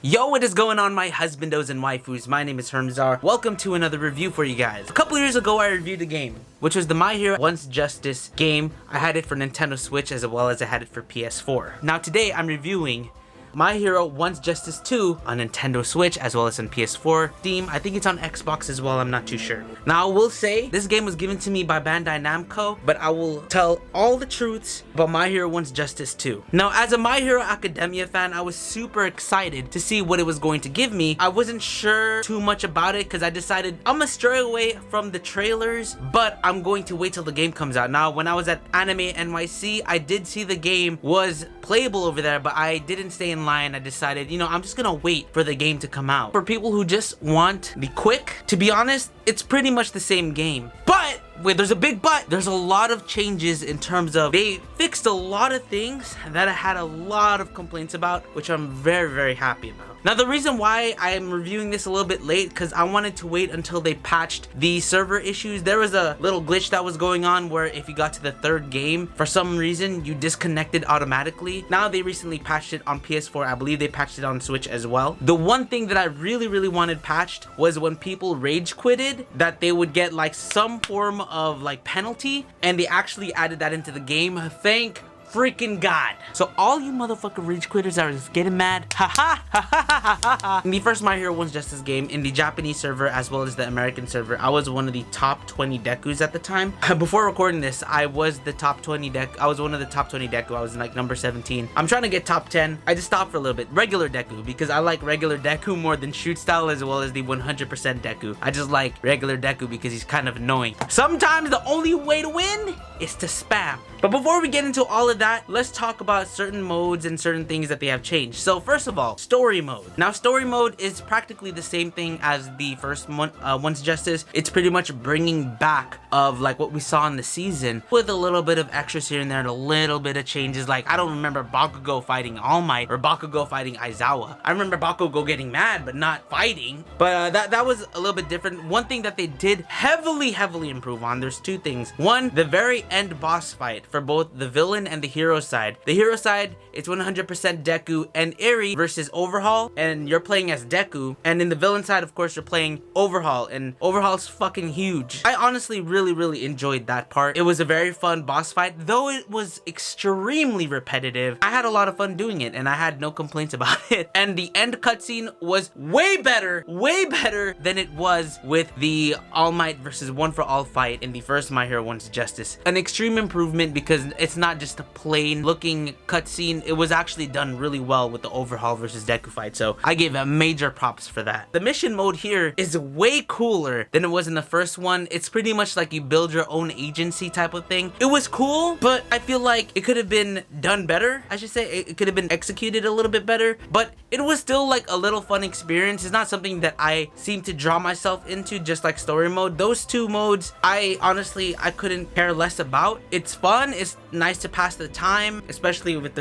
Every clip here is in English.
Yo, what is going on, my husbandos and waifus? My name is HERMSAUR. Welcome to another review for you guys. A couple years ago, I reviewed a game, which was the My Hero Once Justice game. I had it for Nintendo Switch as well as I had it for PS4. Now today, I'm reviewing My Hero Once Justice 2 on Nintendo Switch as well as on PS4, Steam. I think it's on Xbox as well, I'm not too sure. Now I will say, this game was given to me by Bandai Namco, but I will tell all the truths about My Hero Once Justice 2. Now as a My Hero Academia fan, I was super excited to see what it was going to give me. I wasn't sure too much about it because I decided I'm gonna stray away from the trailers, but I'm going to wait till the game comes out. Now when I was at Anime NYC, I did see the game was playable over there, but I didn't stay in line. I decided, you know, I'm just gonna wait for the game to come out. For people who just want the quick, to be honest, it's pretty much the same game. But wait, there's a big but. There's a lot of changes in terms of they fixed a lot of things that I had a lot of complaints about, which I'm very, very happy about. Now the reason why I am reviewing this a little bit late, because I wanted to wait until they patched the server issues. There was a little glitch that was going on where if you got to the third game, for some reason you disconnected automatically. Now they recently patched it on PS4. I believe they patched it on Switch as well. The one thing that I really wanted patched was when people rage quitted, that they would get like some form of like penalty, and they actually added that into the game. Thank freaking God. So all you motherfucking rage quitters are just getting mad. In the first My Hero Once Justice game, in the Japanese server as well as the American server, I was one of the top 20 Dekus at the time. Before recording this, I was the top 20 Deku. I was one of the top 20 Deku. I was like number 17. I'm trying to get top 10. I just stopped for a little bit. Regular Deku, because I like regular Deku more than shoot style as well as the 100% Deku. I just like regular Deku because he's kind of annoying. Sometimes the only way to win is to spam. But before we get into all of that, let's talk about certain modes and certain things that they have changed. So first of all, story mode. Now story mode is practically the same thing as the first Once Justice. It's pretty much bringing back of like what we saw in the season with a little bit of extras here and there and a little bit of changes. Like I don't remember Bakugo fighting All Might or Bakugo fighting Aizawa. I remember Bakugo getting mad but not fighting. But that was a little bit different. One thing that they did heavily improve on, there's two things. One, the very end boss fight for both the villain and the hero side. The hero side, it's 100% Deku and Eri versus Overhaul, and you're playing as Deku. And in the villain side, of course, you're playing Overhaul, and Overhaul's fucking huge. I honestly really enjoyed that part. It was a very fun boss fight, though it was extremely repetitive. I had a lot of fun doing it, and I had no complaints about it. And the end cutscene was way better than it was with the All Might versus One for All fight in the first My Hero Once Justice. An extreme improvement because it's not just a plain looking cutscene. It was actually done really well with the Overhaul versus Deku fight, so I gave a major props for that. The mission mode here is way cooler than it was in the first one. It's pretty much like you build your own agency type of thing. It was cool, but I feel like it could have been done better. I should say it could have been executed a little bit better, but it was still like a little fun experience. It's not something that I seem to draw myself into, just like story mode. Those two modes, I couldn't care less about. It's fun, it's nice to pass the time, especially if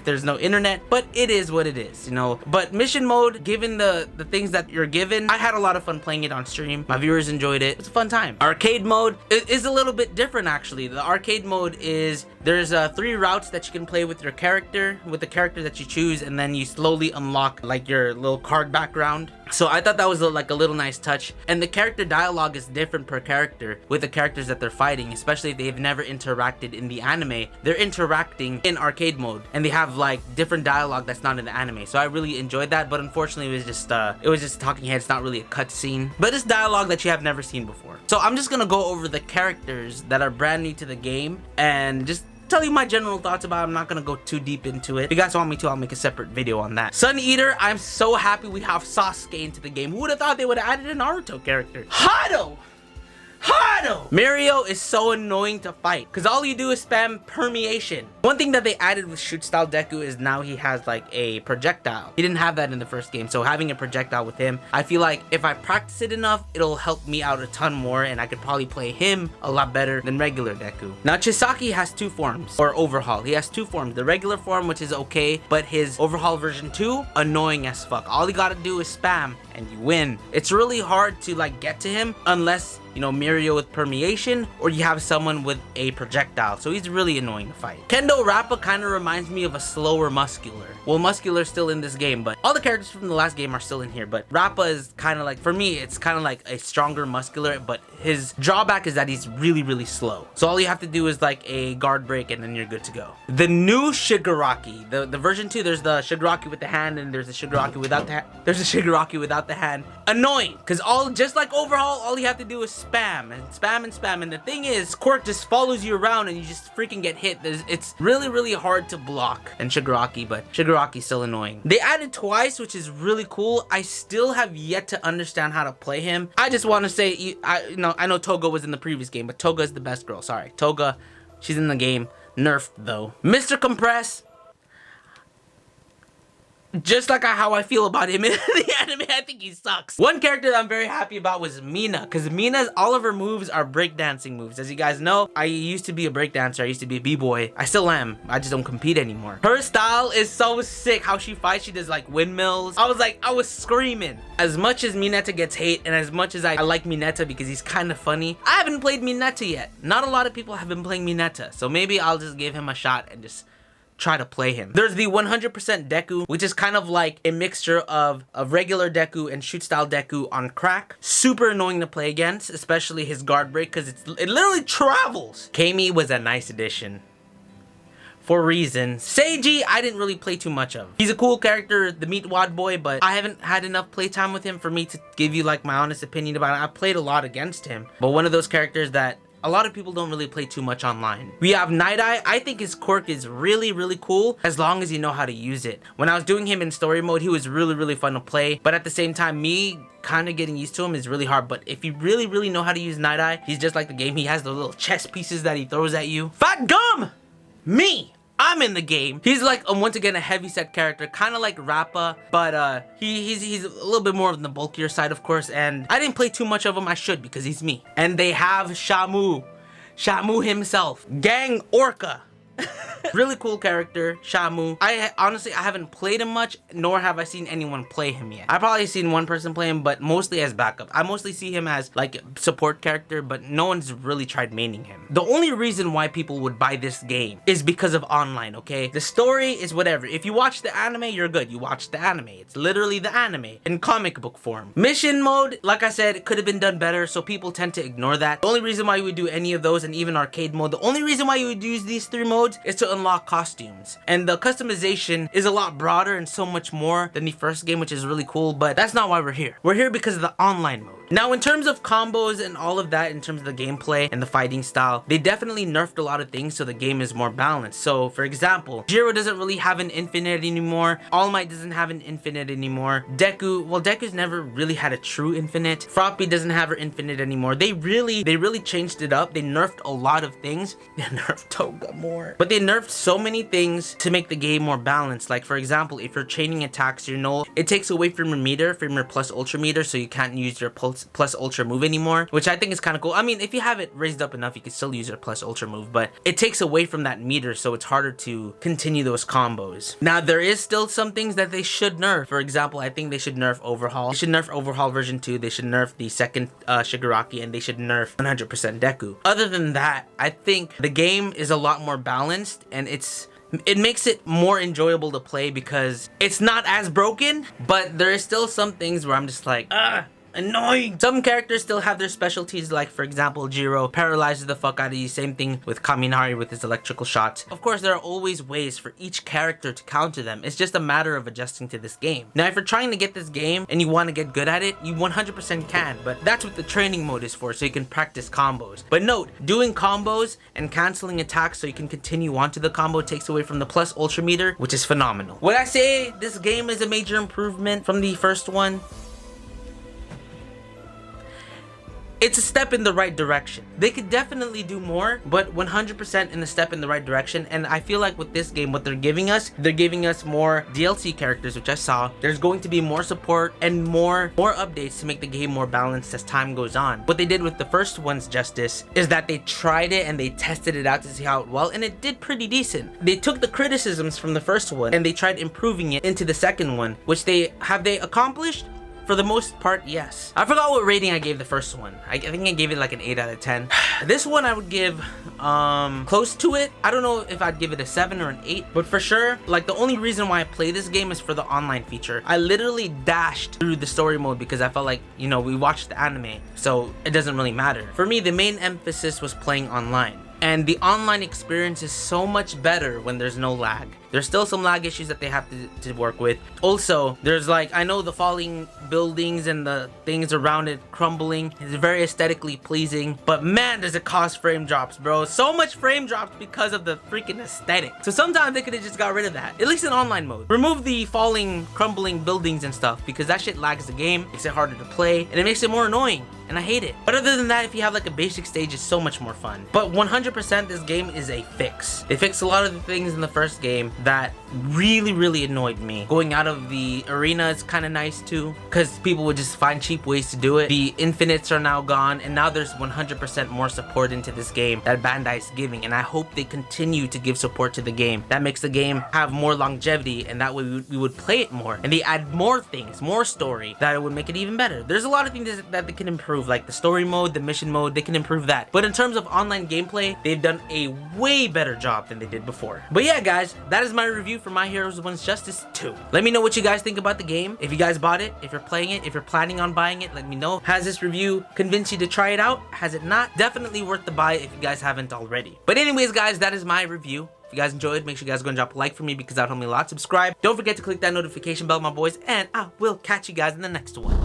there's no internet, but it is what it is, you know. But mission mode, given the things that you're given, I had a lot of fun playing it on stream. My viewers enjoyed it. It's a fun time. Arcade mode is a little bit different actually. The arcade mode is there's 3 routes that you can play with your character, with the character that you choose, and then you slowly unlock like your little card background. So I thought that was like a little nice touch. And the character dialogue is different per character with the characters that they're fighting, especially if they've never interacted in the anime. They're interacting in arcade mode and they have like different dialogue that's not in the anime. So I really enjoyed that, but unfortunately it was just talking heads, not really a cutscene, but it's dialogue that you have never seen before. So I'm just gonna go over the characters that are brand new to the game and just tell you my general thoughts about it. I'm not gonna go too deep into it. If you guys want me to, I'll make a separate video on that. Sun Eater, I'm so happy we have Sasuke into the game. Who would have thought they would have added a Naruto character? Hado! Mario is so annoying to fight because all you do is spam permeation. One thing that they added with shoot style Deku is now he has like a projectile. He didn't have that in the first game, so having a projectile with him, I feel like if I practice it enough, it'll help me out a ton more and I could probably play him a lot better than regular Deku. Now Chisaki has 2 forms, or Overhaul. He has 2 forms. The regular form, which is okay, but his Overhaul version 2, annoying as fuck. All you gotta do is spam and you win. It's really hard to like get to him unless you know, Mirio with permeation, or you have someone with a projectile. So he's really annoying to fight. Kendo Rappa kind of reminds me of a slower Muscular. Well, Muscular's still in this game, but all the characters from the last game are still in here. But Rappa is kind of like, for me, it's kind of like a stronger Muscular, but his drawback is that he's really, really slow. So all you have to do is like a guard break and then you're good to go. The new Shigaraki, the version 2, there's the Shigaraki with the hand and there's the Shigaraki without the hand. There's a Shigaraki without the hand. Annoying, because just like Overhaul, all you have to do is spam and spam and spam. And the thing is, Quirk just follows you around and you just freaking get hit. It's really, really hard to block and Shigaraki, but Shigaraki's still annoying. They added Twice, which is really cool. I still have yet to understand how to play him. I just want to say, I know Toga was in the previous game, but Toga is the best girl. Sorry, Toga, she's in the game. Nerfed though. Mr. Compress, just like how I feel about him in the anime, I think he sucks. One character that I'm very happy about was Mina, because Mina's, all of her moves are breakdancing moves. As you guys know, I used to be a breakdancer, I used to be a b-boy. I still am, I just don't compete anymore. Her style is so sick, how she fights, she does like windmills. I was screaming. As much as Mineta gets hate, and as much as I like Mineta because he's kind of funny, I haven't played Mineta yet. Not a lot of people have been playing Mineta, so maybe I'll just give him a shot and just try to play him. There's the 100% Deku, which is kind of like a mixture of regular Deku and shoot style Deku on crack. Super annoying to play against, especially his guard break, because it literally travels. Kami was a nice addition for reasons. Seiji, I didn't really play too much of. He's a cool character, the Meat Wad Boy, but I haven't had enough playtime with him for me to give you like my honest opinion about it. I played a lot against him, but one of those characters that a lot of people don't really play too much online. We have Night Eye. I think his quirk is really, really cool as long as you know how to use it. When I was doing him in story mode, he was really, really fun to play. But at the same time, me kind of getting used to him is really hard. But if you really, really know how to use Night Eye, he's just like the game. He has those little chess pieces that he throws at you. Fat Gum! Me! I'm in the game. He's like, once again, a heavyset character, kind of like Rappa, but he's a little bit more on the bulkier side, of course, and I didn't play too much of him. I should, because he's me. And they have Shamu himself, Gang Orca. Really cool character, Shamu. Honestly, I haven't played him much, nor have I seen anyone play him yet. I've probably seen one person play him, but mostly as backup. I mostly see him as like support character, but no one's really tried maining him. The only reason why people would buy this game is because of online, okay? The story is whatever. If you watch the anime, you're good. You watch the anime. It's literally the anime in comic book form. Mission mode, like I said, it could have been done better, so people tend to ignore that. The only reason why you would do any of those, and even arcade mode, the only reason why you would use these 3 modes is to unlock costumes, and the customization is a lot broader and so much more than the first game, which is really cool. But that's not why we're here. We're here because of the online mode. Now, in terms of combos and all of that, in terms of the gameplay and the fighting style, they definitely nerfed a lot of things so the game is more balanced. So for example, Jiro doesn't really have an infinite anymore. All Might doesn't have an infinite anymore. Deku, well, Deku's never really had a true infinite. Froppy doesn't have her infinite anymore. They really changed it up. They nerfed a lot of things. They nerfed Toga more, but they nerfed so many things to make the game more balanced. Like for example, if you're chaining attacks, you know, it takes away from your meter, from your plus ultra meter, so you can't use your plus ultra move anymore, which I think is kind of cool. I mean, if you have it raised up enough, you can still use your plus ultra move, but it takes away from that meter, so it's harder to continue those combos. Now, there is still some things that they should nerf. For example, I think they should nerf Overhaul. They should nerf Overhaul version 2. They should nerf the second Shigaraki, and they should nerf 100% Deku. Other than that, I think the game is a lot more balanced, and it makes it more enjoyable to play because it's not as broken, but there is still some things where I'm just like, annoying. Some characters still have their specialties, like for example, Jiro paralyzes the fuck out of you. Same thing with Kaminari with his electrical shots. Of course, there are always ways for each character to counter them. It's just a matter of adjusting to this game. Now, if you're trying to get this game and you want to get good at it, you 100% can, but that's what the training mode is for, so you can practice combos. But note, doing combos and canceling attacks so you can continue on to the combo takes away from the plus ultra meter, which is phenomenal. Would I say this game is a major improvement from the first one? It's a step in the right direction. They could definitely do more, but 100% in a step in the right direction. And I feel like with this game, what they're giving us more DLC characters, which I saw. There's going to be more support and more updates to make the game more balanced as time goes on. What they did with the first one's justice is that they tried it and they tested it out to see how it well, and it did pretty decent. They took the criticisms from the first one and they tried improving it into the second one, which they accomplished? For the most part, yes. I forgot what rating I gave the first one. I think I gave it like an 8 out of 10. This one I would give close to it. I don't know if I'd give it a 7 or an 8, but for sure, like the only reason why I play this game is for the online feature. I literally dashed through the story mode because I felt like, you know, we watched the anime, so it doesn't really matter. For me, the main emphasis was playing online. And the online experience is so much better when there's no lag. There's still some lag issues that they have to work with. Also, there's like, I know the falling buildings and the things around it crumbling is very aesthetically pleasing, but man, does it cause frame drops, bro. So much frame drops because of the freaking aesthetic. So sometimes they could have just got rid of that, at least in online mode. Remove the falling, crumbling buildings and stuff, because that shit lags the game, makes it harder to play, and it makes it more annoying. And I hate it. But other than that, if you have like a basic stage, it's so much more fun. But 100% this game is a fix. They fixed a lot of the things in the first game that really annoyed me. Going out of the arena is kind of nice too, because people would just find cheap ways to do it. The infinites are now gone, and now there's 100% more support into this game that Bandai is giving, and I hope they continue to give support to the game. That makes the game have more longevity, and that way we would play it more. And they add more things, more story, that would make it even better. There's a lot of things that they can improve, like the story mode, the mission mode, they can improve that. But in terms of online gameplay, they've done a way better job than they did before. But yeah, guys, that is my review for My Hero One's Justice 2. Let me know what you guys think about the game. If you guys bought it, if you're playing it, if you're planning on buying it, let me know. Has this review convinced you to try it out? Has it not? Definitely worth the buy if you guys haven't already. But anyways, guys, that is my review. If you guys enjoyed, make sure you guys go and drop a like for me because that would help me a lot. Subscribe. Don't forget to click that notification bell, my boys, and I will catch you guys in the next one.